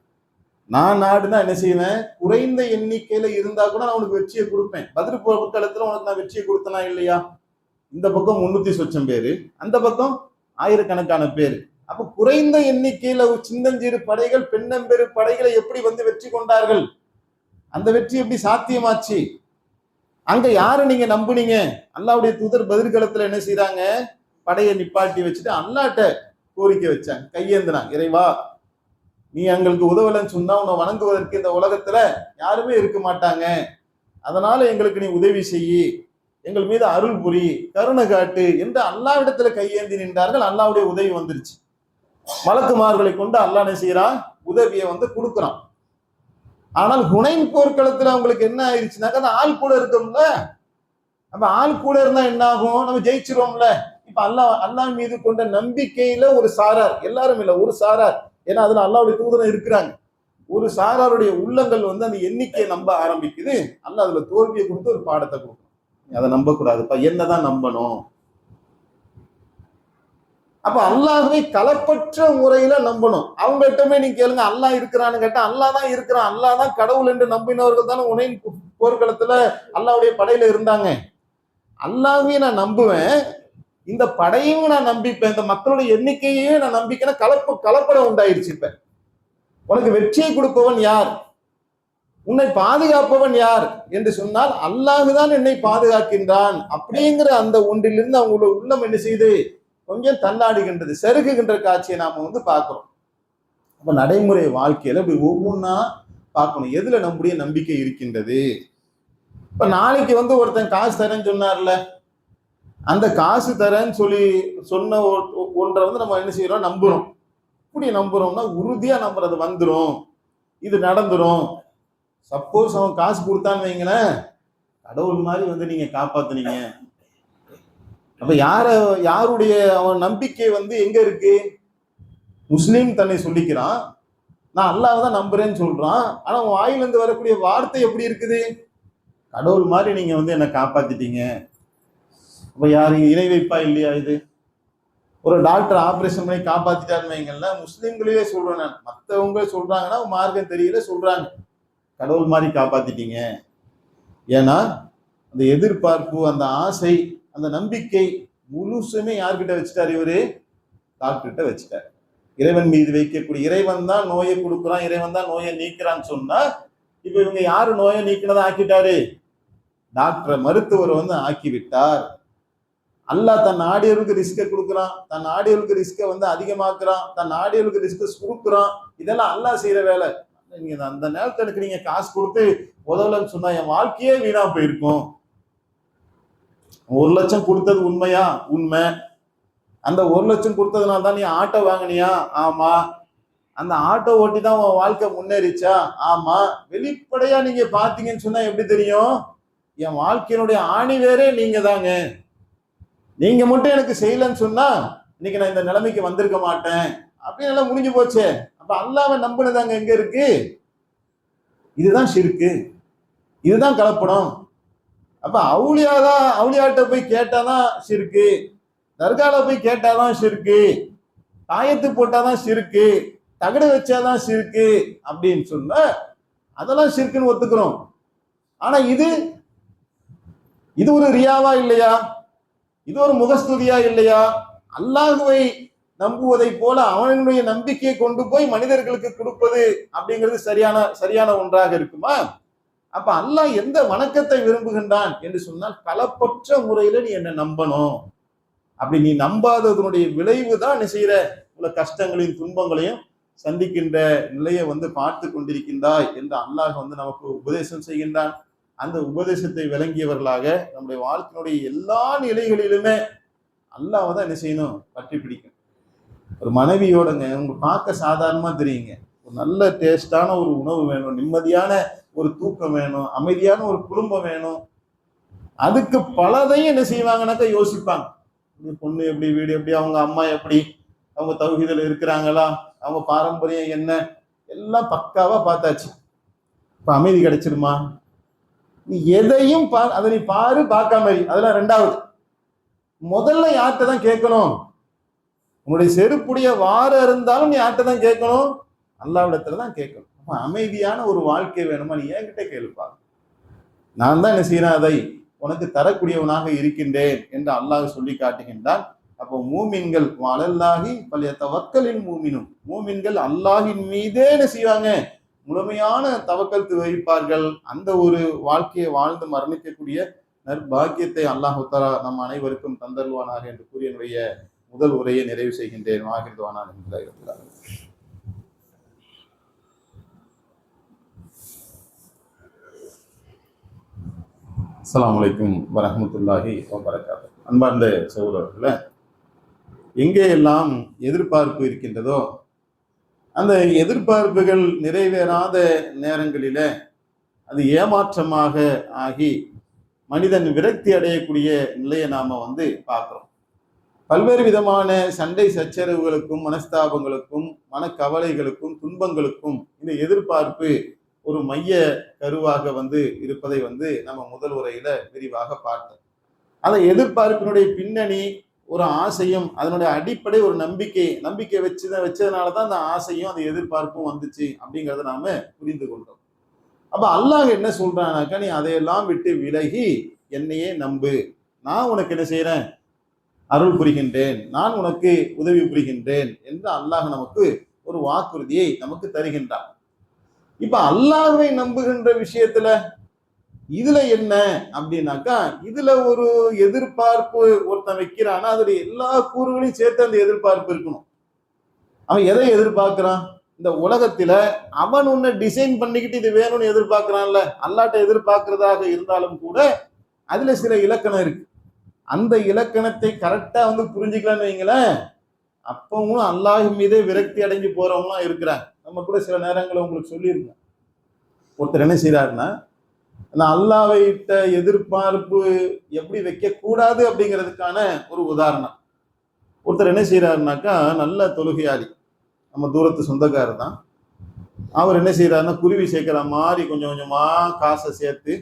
[SPEAKER 1] நான் நாடுனா என்ன செய்வேன்? குறைந்த எண்ணிக்கையில இருந்தா கூட நான் உனக்கு வெற்றியை கொடுப்பேன். பதில் போர்க்களத்துல உனக்கு நான் வெற்றியை கொடுத்தனா இல்லையா? இந்த பக்கம் 300 சொச்சம் பேரு, அந்த பக்கம் ஆயிரக்கணக்கான பேரு. அப்ப குறைந்த எண்ணிக்கையில ஒரு சின்னஞ்சிறு படைகள், பெண்ணம்பெரு படைகளை எப்படி வந்து வெற்றி கொண்டார்கள்? அந்த வெற்றி எப்படி சாத்தியமாச்சு? அங்க யாரை நீங்க நம்புனீங்க? அல்லாஹ்வுடைய தூதர் பதிர்களத்துல என்ன செய்யறாங்க? படையை நிப்பாட்டி வச்சுட்டு அல்லாஹ்ட்ட கோரிக்கை வச்சாங்க, கையேந்தினாங்க. இறைவா, நீ எங்களுக்கு உதவலன்னு சொன்னா உன்னை வணங்குவதற்கு இந்த உலகத்துல யாருமே இருக்க மாட்டாங்க. அதனால எங்களுக்கு நீ உதவி செய்யி, எங்கள் மீது அருள் புரி, கருணை காட்டு என்று அல்லாஹ்விடத்துல கையேந்தி நின்றார்கள். அல்லாஹ்வுடைய உதவி வந்துருச்சு. மலக்குமார்களை கொண்டு அல்லாஹ் என்ன செய்யறான்? உதவியை வந்து கொடுக்குறான். ஆனால் ஹுனைன் போர்க்களத்துல அவங்களுக்கு என்ன ஆயிடுச்சுனாக்கா, அந்த ஆள் கூட இருக்கோம்ல, அப்ப ஆள் கூட இருந்தா என்ன ஆகும்? நம்ம ஜெயிச்சிருவோம்ல. இப்ப அல்லாஹ் மீது கொண்ட நம்பிக்கையில ஒரு சாரார், எல்லாரும் இல்ல, ஒரு சாரார், ஏன்னா அதுல அல்லாஹ்வுடைய தூதர் இருக்கிறாங்க, ஒரு சாராருடைய உள்ளங்கள் வந்து அந்த எண்ணிக்கையை நம்ப ஆரம்பிக்குது. அல்லாஹ் அதுல தோல்வியை கொடுத்து ஒரு பாடத்தை கொடுக்கும். அதை நம்ப கூடாதுப்பா, என்னதான் நம்பணும். அப்ப அல்லாஹ்வை களப்பற்ற முறையில நம்பணும். அவங்ககிட்டமே நீங்க கேளுங்க, அல்லாஹ் இருக்கிறான்னு கேட்டா அல்லாஹ் தான் இருக்கிறான், அல்லாஹ் தான் கடவுள் என்று நம்பினவர்கள் தானே ஹுனைன் போர்க்களத்துல அல்லாஹ்வுடைய படையில இருந்தாங்க. அல்லாஹ்வையும் நான் நம்புவேன், இந்த படையையும் நான் நம்பிப்பேன், இந்த மக்களுடைய எண்ணிக்கையையும் நான் நம்பிக்கேன்னா கலப்படம் உண்டாயிருச்சு. இப்ப உனக்கு வெற்றியை கொடுப்பவன் யார், உன்னை பாதுகாப்பவன் யார் என்று சொன்னால் அல்லாஹுதான் என்னை பாதுகாக்கின்றான் அப்படிங்கிற அந்த ஒன்றிலிருந்து அவங்களோட உள்ளம் என்ன செய்து கொஞ்சம் தள்ளாடுகின்றது, செருகுகின்ற காட்சியை நாம வந்து பார்க்கிறோம். அப்ப நடைமுறை வாழ்க்கையில இப்படி ஒவ்வொன்றா பார்க்கணும், எதுல நம்முடைய நம்பிக்கை இருக்கின்றது. இப்ப நாளைக்கு வந்து ஒருத்தன் காசு தரேன்னு சொன்னார்ல, அந்த காசு தரேன்னு சொன்ன ஒன்றை வந்து நம்ம என்ன செய்யறோம்? நம்புறோம். இப்படி நம்புறோம்னா உறுதியா நம்புறது வந்துடும், இது நடந்துரும். சப்போஸ் அவன் காசு கொடுத்தான்னு வைங்களேன், கடவுள் மாதிரி வந்து நீங்க காப்பாத்துனீங்க. அப்ப யாருடைய அவன் நம்பிக்கை வந்து எங்க இருக்கு? முஸ்லீம் தன்னை சொல்லிக்கிறான், நான் அல்லாஹ் தான் நம்புறேன்னு சொல்றான். ஆனா அவன் வாயிலிருந்து வரக்கூடிய வார்த்தை எப்படி இருக்குது? கடவுள் மாதிரி நீங்க வந்து என்னை காப்பாத்திட்டீங்க. அப்ப யாரு இணை வைப்பா இல்லையா? இது ஒரு டாக்டர் ஆபரேஷன் பண்ணி காப்பாத்திட்டாருன்னு வைங்கல்ல, முஸ்லீம்களே சொல்றேன் நான், மற்றவங்க சொல்றாங்கன்னா மார்க்கம் தெரியல சொல்றாங்க, கடவுள் மாதிரி காப்பாத்திட்டீங்க. ஏன்னா அந்த எதிர்பார்ப்பு, அந்த ஆசை, அந்த நம்பிக்கை முழுசுமே யார்கிட்ட வச்சுட்டாரு? இவரு டாக்டர்கிட்ட வச்சுட்டார். இறைவன் மீது வைக்கக்கூடிய, இறைவன் தான் நோயை கொடுக்குறான், இறைவன் தான் நோயை நீக்கிறான்னு சொன்னா, இப்ப இவங்க யாரு நோயை நீக்கினதா ஆக்கிட்டாரு? டாக்டரை, மருத்துவர் வந்து ஆக்கி விட்டார். அல்லாஹ் தன் நாடியவர்களுக்கு ரிஸ்கை கொடுக்குறான், தன் நாடியவர்களுக்கு ரிஸ்கை வந்து அதிகமாக்குறான், தன் நாடியவர்களுக்கு ரிஸ்கை கொடுக்குறான். இதெல்லாம் அல்லாஹ் செய்யற வேலை. நீங்க அந்த நேரத்துக்கு நீங்க காசு கொடுத்து உதவலன்னு சொன்னா என் வாழ்க்கையே வீணா போயிருக்கும். 1 லட்சம் கொடுத்தது உண்மையா? உண்மை. அந்த 1 லட்சம் கொடுத்ததுனால தான் நீ ஆட்டோ வாங்கினியா? ஆமா. அந்த ஆட்டோ ஓட்டி தான் உன் வாழ்க்கை முன்னேறிச்சா? ஆமா. வெளிப்படையா நீங்க பாத்தீங்கன்னு சொன்னா எப்படி தெரியும்? என் வாழ்க்கையினுடைய ஆணி வேறே நீங்க தாங்க. நீங்க மட்டும் எனக்கு செய்யலன்னு சொன்னா இன்னைக்கு நான் இந்த நிலைமைக்கு வந்திருக்க மாட்டேன் அப்படின்னு எல்லாம் முடிஞ்சு போச்சே. அப்ப அல்லாஹ்வை நம்பினதாங்க எங்க இருக்கு? இதுதான் ஷிர்க்கு, இதுதான் கலப்படம். அப்ப அவுளியாட்ட போய் கேட்டாதான் ஷிர்க்கு, தர்கால போய் கேட்டாதான் ஷிர்க்கு, தாயத்து போட்டாதான் ஷிர்க்கு, தகடு வச்சாதான் ஷிர்க்கு அப்படின்னு சொன்னா அதெல்லாம் ஷிர்க்குன்னு ஒத்துக்கிறோம். ஆனா இது ஒரு ரியாவா இல்லையா? இது ஒரு முகஸ்துதியா இல்லையா? அல்லாஹுவை நம்புவதை போல அவனுடைய நம்பிக்கையை கொண்டு போய் மனிதர்களுக்கு கொடுப்பது அப்படிங்கிறது சரியான ஒன்றாக இருக்குமா? அப்ப அல்லாஹ் எந்த வணக்கத்தை விரும்புகின்றான் என்று சொன்னால் களப்பற்ற முறையில நீ என்ன நம்பணும். அப்படி நீ நம்பாததனுடைய விளைவு தான் நீ செய்யற உள்ள கஷ்டங்களையும் துன்பங்களையும் சந்திக்கின்ற நிலையை வந்து பார்த்து கொண்டிருக்கின்றாய் என்று அல்லாஹ் வந்து நமக்கு உபதேசம் செய்கின்றான். அந்த உபதேசத்தை விளங்கியவர்களாக நம்முடைய வாழ்க்கையினுடைய எல்லா நிலைகளிலுமே அல்லாஹ்வை தான் என்ன செய்யணும், பற்றி பிடிக்கணும். ஒரு மனைவியோடங்க உங்க பார்க்க சாதாரணமா தெரியுங்க, ஒரு நல்ல டேஸ்டான ஒரு உணவு வேணும், நிம்மதியான ஒரு தூக்கம் வேணும், அமைதியான ஒரு குடும்பம் வேணும். அதுக்கு பலதையும் என்ன செய்வாங்கன்னாக்கா யோசிப்பாங்க. பொண்ணு எப்படி, வீடு எப்படி, அவங்க அம்மா எப்படி, அவங்க தௌஹீதுல இருக்கிறாங்களா, அவங்க பாரம்பரியம் என்ன, எல்லாம் பக்காவா பார்த்தாச்சு. இப்ப அமைதி கிடைச்சிருமா? நீ எதையும் அதை நீ பாரு, பார்க்காம அதெல்லாம் ரெண்டாவது. முதல்ல யார்கிட்ட தான் கேட்கணும்? உன்னுடைய செருப்புடைய வார இருந்தாலும் நீ யார்கிட்ட தான் கேட்கணும்? அல்லாஹ்விடத்துல தான் கேட்கணும். அப்ப அமைதியான ஒரு வாழ்க்கை வேணுமா, நீ என்கிட்ட கேளுப்பா, நான் தான் என்ன செய்யறேன், அதை உனக்கு தரக்கூடியவனாக இருக்கின்றேன் என்று அல்லாஹ் சொல்லி காட்டுகின்றான். அப்போ மூமின்கள் வலல்லாஹி ஃபல்யதவக்கலில் மூமினும், மூமின்கள் அல்லாஹின் மீதே என்ன செய்வாங்க, முழுமையான தவக்கல் வைப்பார்கள். அந்த ஒரு வாழ்க்கையை வாழ்ந்து மரணிக்கக்கூடிய நற்பாக்கியத்தை அல்லாஹ் தஆலா நம் அனைவருக்கும் தந்தருவானாக என்று கூறி என்னுடைய முதல் உரையை நிறைவு செய்கின்றேன். வாகிர்துவானா அல்ஹம்துலில்லாஹி. அஸ்ஸலாமு அலைக்கும் வரஹ்மத்துல்லாஹி வபரகாத்துஹு. அன்பார்ந்த சகோதரர்களே, எங்கே எல்லாம் எதிர்பார்ப்பு இருக்கின்றதோ அந்த எதிர்பார்ப்புகள் நிறைவேறாத நேரங்களில அது ஏமாற்றமாக ஆகி மனிதன் விரக்தி அடையக்கூடிய நிலையை நாம பார்க்கிறோம். பல்வேறு விதமான சண்டை சச்சரவுகளுக்கும் மனஸ்தாபங்களுக்கும் மனக்கவலைகளுக்கும் துன்பங்களுக்கும் இந்த எதிர்பார்ப்பு ஒரு மைய கருவாக இருப்பதை நம்ம முதல் உரையில விரிவாக பார்த்தோம். அந்த எதிர்பார்ப்பினுடைய பின்னணி ஒரு ஆசையும், அதனுடைய அடிப்படை ஒரு நம்பிக்கை வச்சதுனாலதான் அந்த ஆசையும் அந்த எதிர்பார்ப்பும் வந்துச்சு அப்படிங்கிறத நாம புரிந்து கொண்டோம். அப்ப அல்லாஹ் என்ன சொல்றானாக்கா, நீ அதையெல்லாம் விட்டு விலகி என்னையே நம்பு, நான் உனக்கு என்ன செய்யறேன், அருள் புரிகின்றேன், நான் உனக்கு உதவி புரிகின்றேன் என்று அல்லாஹ் நமக்கு ஒரு வாக்குறுதியை நமக்கு தருகின்றான். இப்ப அல்லாஹ்வை நம்புகின்ற விஷயத்துல இதுல என்ன அப்படின்னாக்கா, இதுல ஒரு எதிர்பார்ப்பு ஒருத்தன் வைக்கிறான்னா அதோடைய எல்லா கூறுகளையும் சேர்த்து அந்த எதிர்பார்ப்பு இருக்கணும். அவன் எதை எதிர்பார்க்கிறான்? இந்த உலகத்துல அவன் உன்னை டிசைன் பண்ணிக்கிட்டு இது வேணும்னு எதிர்பார்க்கிறான்ல. அல்லாட்ட எதிர்பார்க்கிறதாக இருந்தாலும் கூட அதுல சில இலக்கணம் இருக்கு. அந்த இலக்கணத்தை கரெக்டா புரிஞ்சுக்கலான்னு வைங்களேன், அப்பவும் அல்லாஹ் மீதே விரக்தி அடைஞ்சு போறவங்களாம் இருக்கிறாங்க. நம்ம கூட சில நேரங்களை உங்களுக்கு சொல்லியிருக்கோம். ஒருத்தர் என்ன செய்யறாருன்னா, அந்த அல்லாஹ்விட்ட எதிர்பார்ப்பு எப்படி வைக்க கூடாது அப்படிங்கிறதுக்கான ஒரு உதாரணம். ஒருத்தர் என்ன செய்யறாருனாக்கா, நல்ல தொழுகையாளி, நம்ம தூரத்து சொந்தக்காரர் தான். அவர் என்ன செய்யறாருன்னா, குருவி சேர்க்கிற மாதிரி கொஞ்சம் கொஞ்சமா காசை சேர்த்து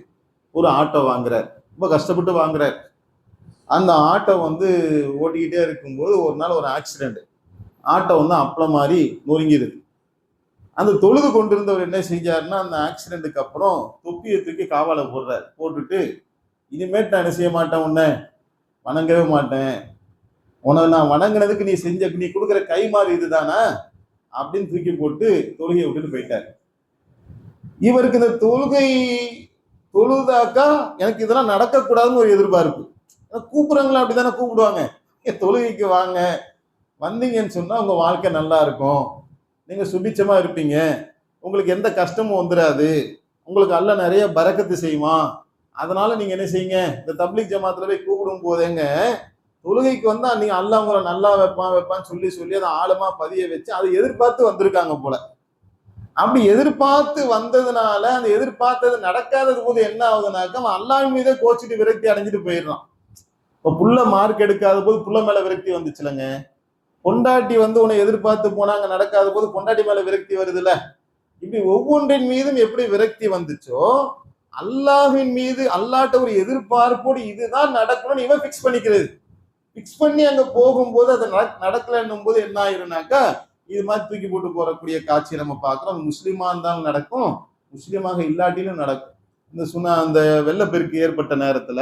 [SPEAKER 1] ஒரு ஆட்டோ வாங்குறார். ரொம்ப கஷ்டப்பட்டு வாங்குறார். அந்த ஆட்டோ ஓட்டிக்கிட்டே இருக்கும்போது ஒரு நாள் ஒரு ஆக்சிடென்ட். ஆட்டோ அப்பளம் மாதிரி நொறுங்கிடுது. அந்த தொழுது கொண்டிருந்தவர் என்ன செஞ்சாருன்னா, அந்த ஆக்சிடென்ட்டுக்கு அப்புறம் தொப்பியை தூக்கி காவால போடுறார். போட்டுட்டு, இனிமேட்டு நான் என்ன செய்ய மாட்டேன், உன்னை வணங்கவே மாட்டேன், உன்னை நான் வணங்கினதுக்கு நீ கொடுக்குற கை மாறி இதுதானா அப்படின்னு தூக்கி போட்டு தொழுகையை விட்டுட்டு போயிட்டார். இவருக்கு இந்த தொழுதாக்கா எனக்கு இதெல்லாம் நடக்கக்கூடாதுன்னு ஒரு எதிர்பார்ப்பு. கூப்பிடுறாங்களா, அப்படித்தானே கூப்பிடுவாங்க, தொழுகைக்கு வாங்க, வந்தீங்கன்னு சொன்னா உங்க வாழ்க்கை நல்லா இருக்கும், நீங்க சுபிச்சமா இருப்பீங்க, உங்களுக்கு எந்த கஷ்டமும் வந்துடாது, உங்களுக்கு அல்லாஹ் நிறைய பரக்கத்து செய்வான், அதனால நீங்க என்ன செய்யுங்க, இந்த தப்லீக் ஜமாத்துல போய் கூப்பிடும் போதேங்க தொழுகைக்கு வந்தா நீங்க அல்லாஹ் உங்களை நல்லா வைப்பான்னு சொல்லி அதை ஆழமா பதிய வச்சு அதை எதிர்பார்த்து வந்திருக்காங்க போல. அப்படி எதிர்பார்த்து வந்ததுனால அந்த எதிர்பார்த்தது நடக்காதது போது என்ன ஆகுதுனாக்கா, அவன் அல்லாஹ் மீதே கோச்சிட்டு விரக்தி அடைஞ்சிட்டு போயிடுறான். இப்ப புள்ள மார்க் எடுக்காத போது புள்ள மேல விரக்தி வந்துச்சுலங்க. பொண்டாட்டி உன்னை எதிர்பார்த்து போனாங்க, நடக்காத போது பொண்டாட்டி மேல விரக்தி வருதுல்ல. இப்படி ஒவ்வொன்றின் மீதும் எப்படி விரக்தி வந்துச்சோ, அல்லாஹ்வின் மீது அல்லாஹ்ட்ட ஒரு எதிர்பார்ப்போடு இதுதான் நடக்கணும்னு இவன் பிக்ஸ் பண்ணிக்கிறது. பிக்ஸ் பண்ணி அங்க போகும்போது அது நடக்கலன்னும் போது என்ன ஆயிரும்னாக்கா, இது மாதிரி தூக்கி போட்டு போறக்கூடிய காட்சியை நம்ம பார்க்கிறோம். முஸ்லிமா இருந்தாலும் நடக்கும், முஸ்லிமாக இல்லாட்டிலும் நடக்கும். அந்த வெள்ளப்பெருக்கு ஏற்பட்ட நேரத்துல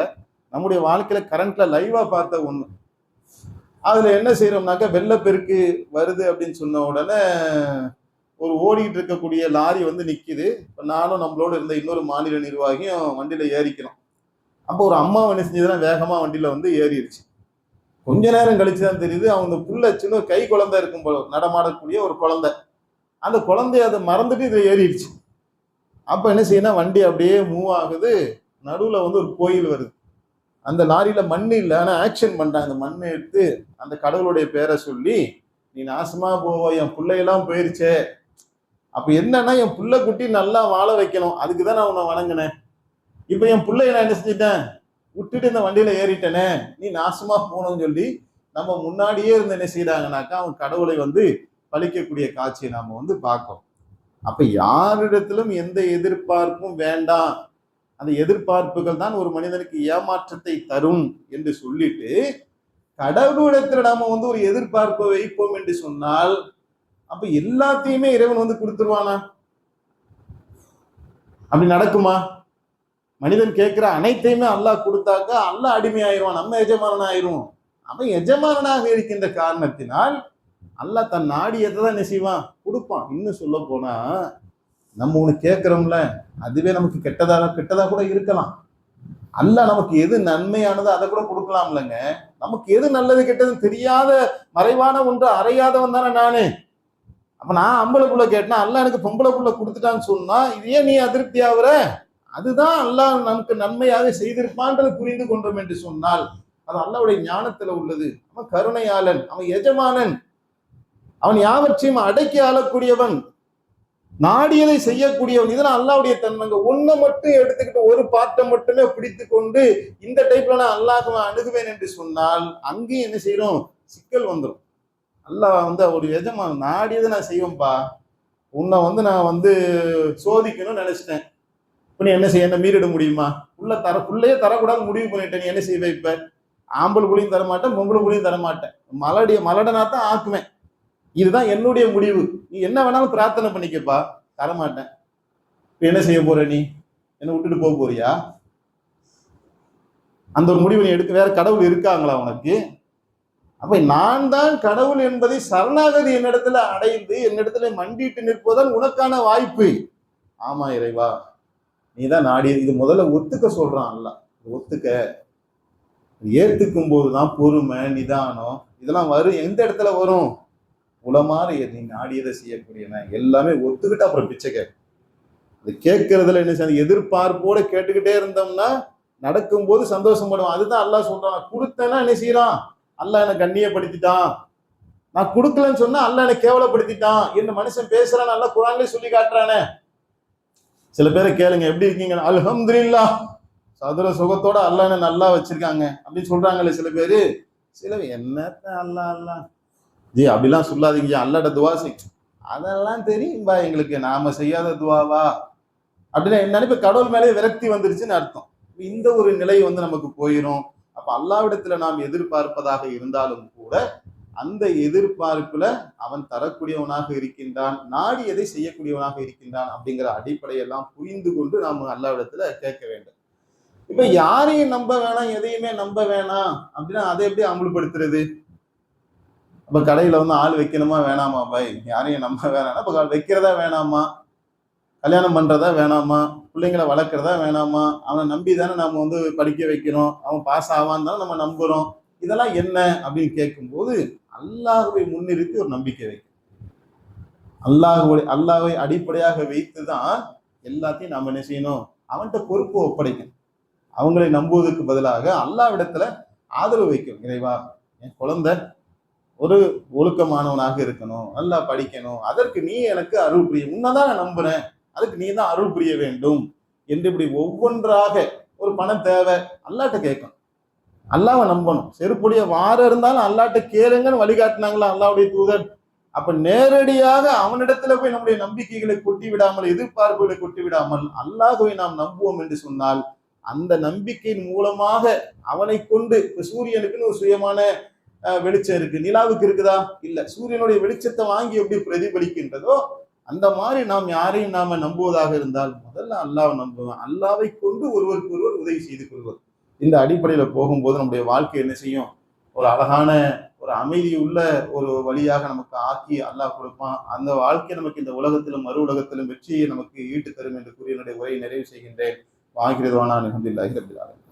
[SPEAKER 1] நம்முடைய வாழ்க்கையில கரண்ட்ல லைவா பார்த்த ஒண்ணு. அதுல என்ன செய்யறோம்னாக்கா, வெள்ளப்பெருக்கு வருது அப்படின்னு சொன்ன உடனே ஒரு ஓடிக்கிட்டு இருக்கக்கூடிய லாரி நிக்குது. நானும் நம்மளோட இருந்த இன்னொரு மாநில நிர்வாகியும் வண்டியில ஏறிக்கிறோம். அப்போ ஒரு அம்மா என்ன செஞ்சதுன்னா, வேகமா வண்டியில ஏறிடுச்சு. கொஞ்ச நேரம் கழிச்சுதான் தெரியுது, அவங்க புள்ள சின்ன கை குழந்தை இருக்கும் போல, நடமாடக்கூடிய ஒரு குழந்தை. அந்த குழந்தைய அதை மறந்துட்டு இதை ஏறிடுச்சு. அப்ப என்ன செய்யணும், வண்டி அப்படியே மூவ் ஆகுது. நடுவுல ஒரு கோயில் வருது. அந்த லாரியில மண் இல்லை, ஆனா ஆக்ஷன் பண்றாங்க. அந்த மண்ணை எடுத்து அந்த கடவுளுடைய பேரை சொல்லி, நீ நாசமா போவ, என் பிள்ளையெல்லாம் போயிருச்சே. அப்ப என்னன்னா, என் புள்ள குட்டி நல்லா வாழ வைக்கணும், அதுக்குதான் நான் உன்னை வணங்கினேன். இப்ப என் பிள்ளைய நான் என்ன செஞ்சிட்டேன், விட்டுட்டு இந்த வண்டியில ஏறிட்டேனே, நீ நாசமா போகணும்னு சொல்லி நம்ம முன்னாடியே இருந்து என்ன செய்யறாங்கனாக்கா, அவன் கடவுளை பழிக்கக்கூடிய காட்சியை நாம பார்க்கோம். அப்ப யாரிடத்திலும் எந்த எதிர்பார்ப்பும் வேண்டாம். அந்த எதிர்பார்ப்புகள் தான் ஒரு மனிதனுக்கு ஏமாற்றத்தை தரும் என்று சொல்லிட்டு, கடவுளிடத்துல நாம ஒரு எதிர்பார்ப்பை வைப்போம் என்று சொன்னால், அப்ப எல்லாத்தையுமே இறைவன் கொடுத்துருவானா? அப்படி நடக்குமா? மனிதன் கேட்கிற அனைத்தையுமே அல்லாஹ் கொடுத்தாக்கா அல்லாஹ் அடிமையாயிருவான், நம்ம எஜமானன் ஆயிரும். அவன் எஜமானனாக இருக்கின்ற காரணத்தினால் அல்லாஹ் தன் நாடியதை தான் என்ன செய்வான், கொடுப்பான். இன்னும் சொல்ல போனா, நம்ம ஒண்ணு கேட்கிறோம்ல, அதுவே நமக்கு கெட்டதா கூட இருக்கலாம். அல்லாஹ் நமக்கு எது நன்மையானதோ அதை கூட கொடுக்கலாம்லங்க. நமக்கு எது நல்லது கெட்டதுன்னு தெரியாத மறைவான ஒன்று அறையாதவன் தானே நானு. அப்ப நான் ஆம்பளை புள்ள கேட்டேன்னா அல்லாஹ் எனக்கு பொம்பளை புள்ள கொடுத்துட்டான்னு சொன்னா, இது ஏன் நீ அதிருப்தி ஆகுற? அதுதான் அல்லாஹ் நமக்கு நன்மையாக செய்திருப்பான்றது புரிந்து கொண்டோம் என்று சொன்னால், அது அல்லாஹ்வுடைய ஞானத்துல உள்ளது. அவன் கருணையாளன், அவன் எஜமானன், அவன் யாவற்றையும் அடக்கி ஆளக்கூடியவன், நாடியதை செய்யக்கூடியவன். இதெல்லாம் அல்லாஹ்வுடைய தன்மைங்க. ஒன்றை மட்டும் எடுத்துக்கிட்டு ஒரு பாட்டை மட்டுமே பிடித்து கொண்டு இந்த டைப்ல நான் அல்லாஹ்வை அணுகுவேன் என்று சொன்னால், அங்கேயும் என்ன செய்யறோம், சிக்கல் வந்துடும். அல்லாஹ் ஒரு எஜமான், நாடியதை நான் செய்வேன்பா, உன்னை நான் சோதிக்கணும்னு நினைச்சிட்டேன். இப்ப நீ என்ன செய்ய, என்ன மீறிட முடியுமா? புள்ளையே தரக்கூடாது முடிவு பண்ணிட்டேன். நீ என்ன செய்வ? இப்ப ஆம்பல் புள்ளியும் தரமாட்டேன், பொம்பளை புள்ளியும் தரமாட்டேன், மலடனா தான் ஆக்குவேன். இதுதான் என்னுடைய முடிவு. நீ என்ன வேணாலும் பிரார்த்தனை பண்ணிக்கப்பா, தரமாட்டேன். இப்ப என்ன செய்ய போற? நீ என்ன விட்டுட்டு போக போறியா? அந்த ஒரு முடிவு நீ எடுக்க. வேற கடவுள் இருக்காங்களா உனக்கு? அப்ப நான் தான் கடவுள் என்பதை சரணாகதி என்னிடத்துல அடைந்து என்னிடத்துல மண்டிட்டு நிற்பதுதான் உனக்கான வாய்ப்பு. ஆமா இறைவா, நீதான் நாடி. இது முதல்ல ஒத்துக்க சொல்றான் அல்லாஹ். ஒத்துக்க, ஏத்துக்கும் போதுதான் பொறுமை, நிதானம் இதெல்லாம் வரும். எந்த இடத்துல வரும்? உளமாறு நீ நாடியதை செய்யக்கூடியவன் எல்லாமே ஒத்துக்கிட்டு அப்புறம் பிச்சை கேட்க. அது கேட்கறதுல என்ன செய்ய, எதிர்பார்ப்போட கேட்டுக்கிட்டே இருந்தோம்னா நடக்கும்போது சந்தோஷப்படுவான். அதுதான் அல்லாஹ் சொல்றான். கொடுத்தேன்னா என்ன செய்யறான், அல்லாஹ் என்னை கண்ணியப்படுத்திட்டான். நான் கொடுக்கலன்னு சொன்னா அல்லாஹ் என்னை கேவலப்படுத்திட்டான் என்ன மனுஷன் பேசுறான். நல்லா குர்ஆன்லயே சொல்லி காட்டுறானே. சில பேரை கேளுங்க, எப்படி இருக்கீங்க? அல்ஹம்துலில்லாஹ், சதுர சுகத்தோட அல்லாஹ் என்ன நல்லா வச்சிருக்காங்க அப்படின்னு சொல்றாங்கல்ல சில பேரு. சில என்னத்த அல்லாஹ் அல்லாஹ் ஜி அப்படிலாம் சொல்லாதீங்க, அல்லாஹ்ட துவா செய். அதெல்லாம் தெரியும்பா எங்களுக்கு, நாம செய்யாத துவாவா அப்படின்னா என்னன்னு இப்ப கடவுள் மேலே விரக்தி வந்துருச்சுன்னு அர்த்தம். இந்த ஒரு நிலை நமக்கு போயிடும். அப்ப அல்லாஹ்விடத்துல நாம் எதிர்பார்ப்பதாக இருந்தாலும் கூட அந்த எதிர்பார்ப்புல அவன் தரக்கூடியவனாக இருக்கின்றான், நாடியதை செய்யக்கூடியவனாக இருக்கின்றான் அப்படிங்கிற அடிப்படையெல்லாம் புரிந்து கொண்டு நாம் அல்லாஹ்விடத்துல கேட்க வேண்டும். இப்ப யாரையும் நம்ப வேணாம், எதையுமே நம்ப வேணாம் அப்படின்னா அதை எப்படி அமல்படுத்துறது? அப்ப கடையில ஆள் வைக்கணுமா வேணாமா? பாய், யாரையும் நம்ப வேணாம். அப்ப வைக்கிறதா வேணாமா? கல்யாணம் பண்றதா வேணாமா? பிள்ளைங்களை வளர்க்கறதா வேணாமா? அவனை நம்பி தானே நம்ம படிக்க வைக்கிறோம், அவன் பாஸ் ஆவான்னு தானே நம்ம நம்புறோம். இதெல்லாம் என்ன அப்படின்னு கேட்கும்போது அல்லாஹ்வை முன்னிறுத்தி ஒரு நம்பிக்கை வைக்கும். அல்லாஹ்வை அடிப்படையாக வைத்துதான் எல்லாத்தையும் நாம என்ன செய்யணும், அவன்கிட்ட பொறுப்பு ஒப்படைக்கணும். அவங்களை நம்புவதற்கு பதிலாக அல்லாஹ்விடத்துல ஆதரவு வைக்கும். இறைவா, என் குழந்தை ஒரு ஒழுக்கமானவனாக இருக்கணும், நல்லா படிக்கணும், அதற்கு நீ எனக்கு அருள் புரிய, உன்னதான் நான் நம்புறேன், அதுக்கு நீ தான் அருள் புரிய வேண்டும் என்று இப்படி ஒவ்வொன்றாக. ஒரு பணம் தேவை, அல்லாஹ்ட்ட கேட்கணும், அல்லாஹ்வை நம்பணும். செருப்புடைய வார இருந்தாலும் அல்லாஹ்ட்ட கேளுங்கன்னு வழிகாட்டினாங்களா அல்லாஹ்வுடைய தூதர். அப்ப நேரடியாக அவனிடத்துல போய் நம்முடைய நம்பிக்கைகளை கொட்டி விடாமல், எதிர்பார்ப்புகளை கொட்டி விடாமல் அல்லாஹ்வை நாம் நம்புவோம் என்று சொன்னால், அந்த நம்பிக்கையின் மூலமாக அவனை கொண்டு, சூரியனுக்குன்னு ஒரு சுயமான வெளிச்சம் இருக்கு, நிலாவுக்கு இருக்குதா? இல்ல. சூரியனுடைய வெளிச்சத்தை வாங்கி எப்படி பிரதிபலிக்கின்றதோ அந்த மாதிரி நாம் யாரையும் நாம நம்புவதாக இருந்தால் முதல்ல அல்லாஹ்வை நம்புவோம். அல்லாஹ்வை கொண்டு ஒருவருக்கு ஒருவர் உதவி செய்து கொள்வது. இந்த அடிப்படையில போகும்போது நம்முடைய வாழ்க்கை என்ன செய்யும், ஒரு அழகான ஒரு அமைதி உள்ள ஒரு வழியாக நமக்கு ஆக்கி அல்லாஹ் கொடுப்பான். அந்த வாழ்க்கை நமக்கு இந்த உலகத்திலும் மறு உலகத்திலும் வெற்றியை நமக்கு ஈட்டு தரும் என்று கூறி என்னுடைய உரையை நிறைவு செய்கின்றேன். வாங்கிறதுவானா அல்ஹம்துலில்லாஹி ரப்பில் ஆலமீன்.